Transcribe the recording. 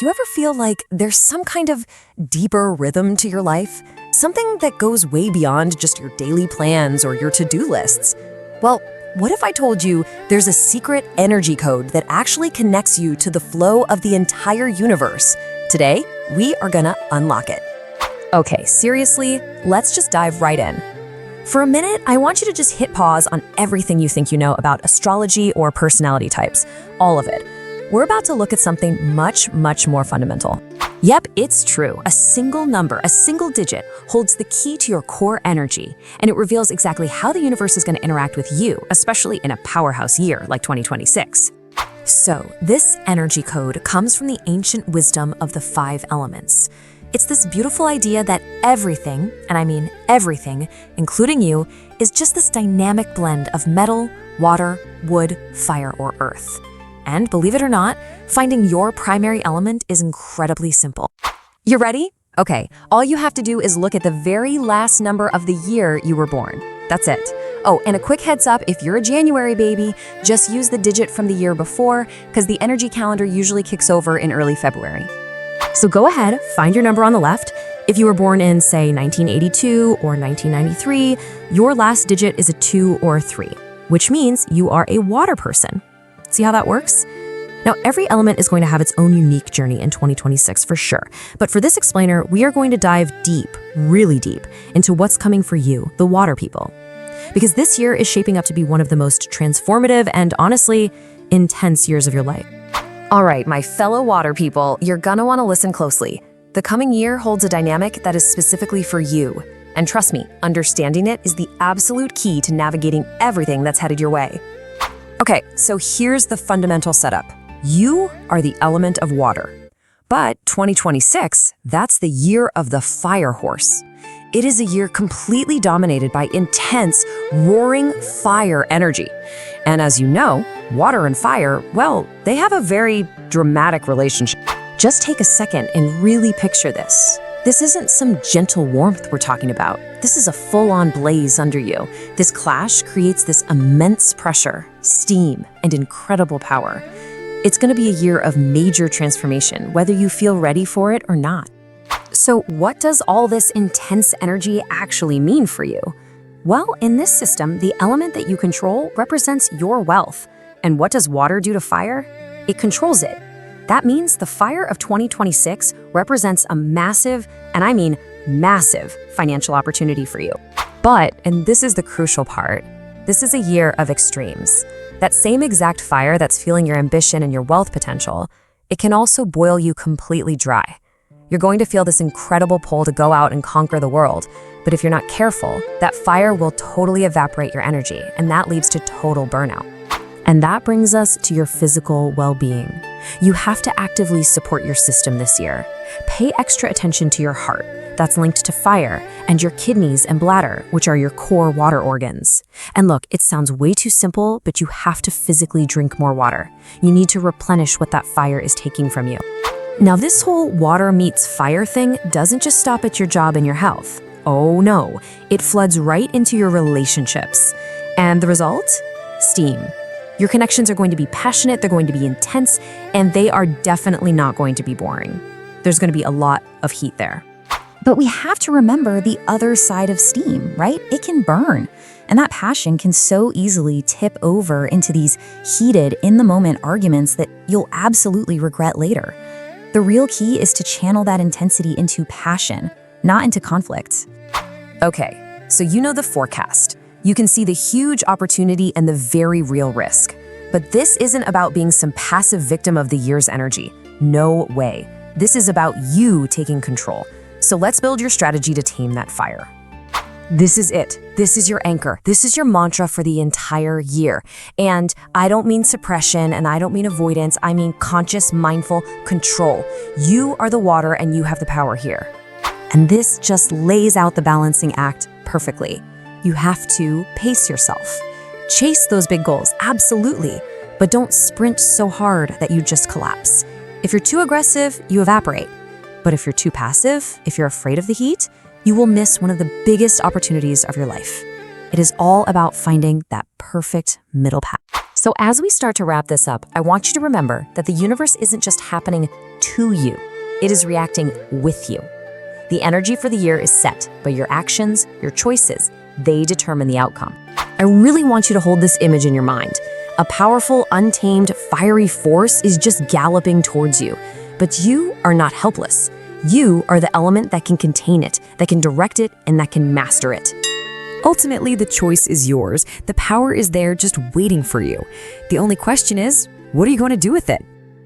you ever feel like there's some kind of deeper rhythm to your life? Something that goes way beyond just your daily plans or your to-do lists? Well, what if I told you there's a secret energy code that actually connects you to the flow of the entire universe? Today, we are gonna unlock it. Okay, seriously, let's just dive right in. For a minute, I want you to just hit pause on everything you think you know about astrology or personality types. All of it. We're about to look at something much, much more fundamental. Yep, it's true. A single number, a single digit, holds the key to your core energy, and it reveals exactly how the universe is going to interact with you, especially in a powerhouse year like 2026. So, this energy code comes from the ancient wisdom of the 5 elements. It's this beautiful idea that everything, and I mean everything, including you, is just this dynamic blend of metal, water, wood, fire, or earth. And believe it or not, finding your primary element is incredibly simple. You ready? Okay, all you have to do is look at the very last number of the year you were born. That's it. Oh, and a quick heads up, if you're a January baby, just use the digit from the year before, because the energy calendar usually kicks over in early February. So go ahead, find your number on the left. If you were born in, say, 1982 or 1993, your last digit is a 2 or a 3, which means you are a water person. See how that works? Now, every element is going to have its own unique journey in 2026 for sure. But for this explainer, we are going to dive deep, really deep, into what's coming for you, the water people. Because this year is shaping up to be one of the most transformative and, honestly, intense years of your life. All right, my fellow water people, you're gonna want to listen closely. The coming year holds a dynamic that is specifically for you. And trust me, understanding it is the absolute key to navigating everything that's headed your way. Okay, so here's the fundamental setup. You are the element of water. But 2026, that's the year of the fire horse. It is a year completely dominated by intense, roaring fire energy. And as you know, water and fire, well, they have a very dramatic relationship. Just take a second and really picture this. This isn't some gentle warmth we're talking about. This is a full-on blaze under you. This clash creates this immense pressure, steam, and incredible power. It's going to be a year of major transformation, whether you feel ready for it or not. So what does all this intense energy actually mean for you? Well, in this system, the element that you control represents your wealth. And what does water do to fire? It controls it. That means the fire of 2026 represents a massive, and I mean massive, financial opportunity for you. But, and this is the crucial part, this is a year of extremes. That same exact fire that's fueling your ambition and your wealth potential, it can also boil you completely dry. You're going to feel this incredible pull to go out and conquer the world, but if you're not careful, that fire will totally evaporate your energy, and that leads to total burnout. And that brings us to your physical well-being. You have to actively support your system this year. Pay extra attention to your heart, that's linked to fire, and your kidneys and bladder, which are your core water organs. And look, it sounds way too simple, but you have to physically drink more water. You need to replenish what that fire is taking from you. Now, this whole water meets fire thing doesn't just stop at your job and your health. Oh no, it floods right into your relationships. And the result? Steam. Your connections are going to be passionate, they're going to be intense, and they are definitely not going to be boring. There's going to be a lot of heat there. But we have to remember the other side of steam, right? It can burn. And that passion can so easily tip over into these heated, in-the-moment arguments that you'll absolutely regret later. The real key is to channel that intensity into passion, not into conflict. Okay, so you know the forecast. You can see the huge opportunity and the very real risk. But this isn't about being some passive victim of the year's energy. No way. This is about you taking control. So let's build your strategy to tame that fire. This is it. This is your anchor. This is your mantra for the entire year. And I don't mean suppression and I don't mean avoidance. I mean conscious, mindful control. You are the water and you have the power here. And this just lays out the balancing act perfectly. You have to pace yourself. Chase those big goals, absolutely, but don't sprint so hard that you just collapse. If you're too aggressive, you evaporate. But if you're too passive, if you're afraid of the heat, you will miss one of the biggest opportunities of your life. It is all about finding that perfect middle path. So as we start to wrap this up, I want you to remember that the universe isn't just happening to you. It is reacting with you. The energy for the year is set, but your actions, your choices, they determine the outcome. I really want you to hold this image in your mind. A powerful, untamed, fiery force is just galloping towards you. But you are not helpless. You are the element that can contain it, that can direct it, and that can master it. Ultimately, the choice is yours. The power is there just waiting for you. The only question is, what are you going to do with it?